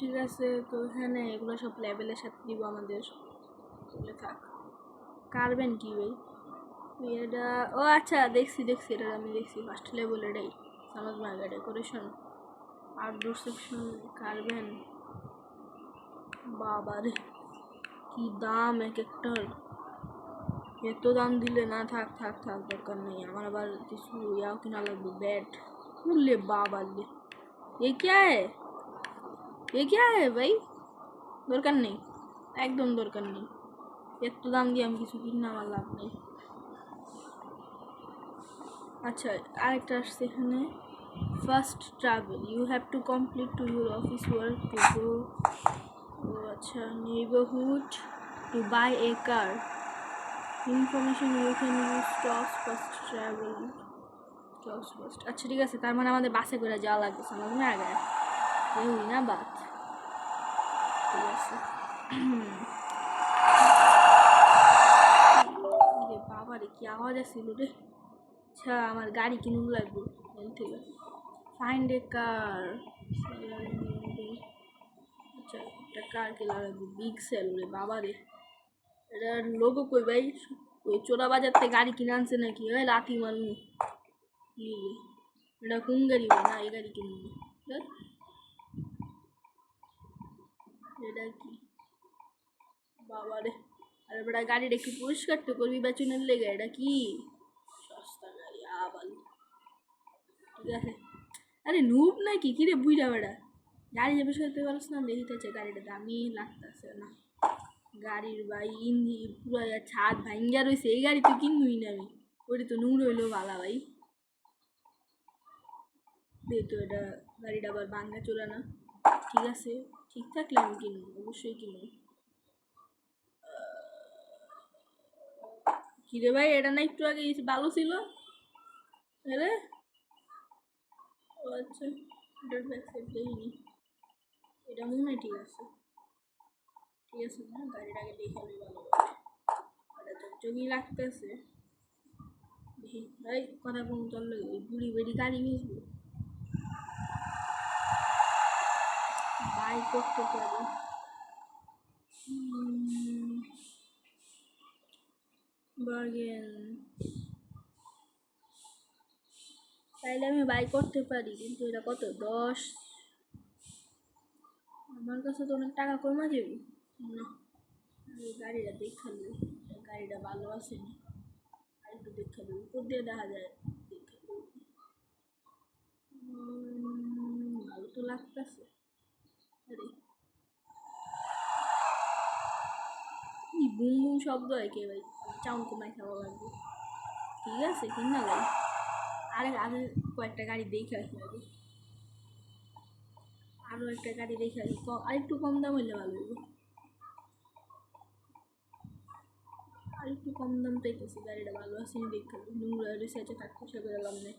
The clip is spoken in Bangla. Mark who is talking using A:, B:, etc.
A: ঠিক আছে, তো হ্যাঁ না এগুলো সব লেভেলের সাথে দিব আমাদের বলে থাক। কারবেন কি ভাই এটা? ও আচ্ছা, দেখছি এটা আমি দেখছি ফার্স্ট লেভেল এটাই সমাজ মার্গা ডেকোরেশন আউটডোর সেকশন কারবেন। বাবারে কি দাম এক একটার, এত দাম দিলে না থাক থাক থাক দরকার নেই আমার। আবার কিছু ইয়াও কিনা লাগবে ব্যাট। উল্লে বাবালে ये क्या है ভাই? দরকার নেই, একদম দরকার নেই। এত দাম দিয়ে আমি কিছু কিনে আমার লাভ নেই। আচ্ছা আরেকটা আসছে এখানে, first travel you have to complete to your office work to go. ও আচ্ছা, neighbourhood to buy a car, information you can use stops first travel stops first. আচ্ছা ঠিক আছে, তার মানে আমাদের বাসে করে যাওয়া লাগবে সমাজ না আগে এই না বাত। ঠিক আছে বাবারে কি আওয়াজ আসছিল রে। আচ্ছা আমার গাড়ি কিনুন লাগবে ঠিক আছে। ফাইন্ড এ কার, আচ্ছা একটা কার কেনা লাগবে বিগ সেল রে বাবারে। এটার লোগো কই ভাই? ওই চোরা বাজার থেকে গাড়ি কিনে আনছে নাকি? ওই লাথি মানু এটা কোন গাড়ি ভাই? না এই গাড়ি কিনবো এটা কি বাবারে। আরে বেটা গাড়িটা একটু পরিষ্কার তো করবি বেচুনের লেগে, এটা কি সস্তা গাড়ি আবাল। ঠিক আছে, আরে নুব নাকি কিরে বুঝা বেড়া, গাড়ি যে বিষয় করতে পারছ না দেখিতেছে গাড়িটা দামি লাগতেছে না। গাড়ির ভাই ইঞ্জিন পুরো ছাদ ভাঙ্গা রয়েছে, এই গাড়ি তো কিনবই না আমি, ওটি তো নুর হইলো ভালা ভাই। তো এটা গাড়িটা আবার ভাঙ্গা চোরা না, ঠিক আছে ঠিক থাকলে আমি কিনবো, অবশ্যই কিনবো। কিরে ভাই এটা না একটু আগে ভালো ছিল রে? ও আচ্ছা এটার ব্যাক সাইড দেখিনি, এটা মনে হয় ঠিক আছে। ঠিক আছে না গাড়িটাকে দেখে আমি ভালো এটা তো জমি লাগতেছে। দেখি ভাই কথা কোন চললো বুড়ি বেড়ি গাড়ি মিশবো বাই করতে পারি। বার্গেন তাইলে আমি বাই করতে পারি, কিন্তু এটা কত 10? আমার কাছে তো অনেক টাকা কমা যাবে না। গাড়িটা দেখালো, গাড়িটা ভালো আছে না আর একটু দেখালো, উপর দিয়ে দেখা যায় দেখালো ভালো তো লাগতেছে। আরে কি বুম বুম শব্দ হয় কে ভাই? চাউন কমাই খাওয়া লাগবে। ঠিক আছে কিনা ভাই, আরে আগে কয়েকটা গাড়ি দেখে আসি আগে, আরও একটা গাড়ি দেখে আসি আর একটু কম দাম হইলে ভালো হইব। আর একটু কম দাম চাইতেছি, গাড়িটা ভালো আছে দেখে নোংরা রিসার্চে থাকতে সে করে লাভ নেই।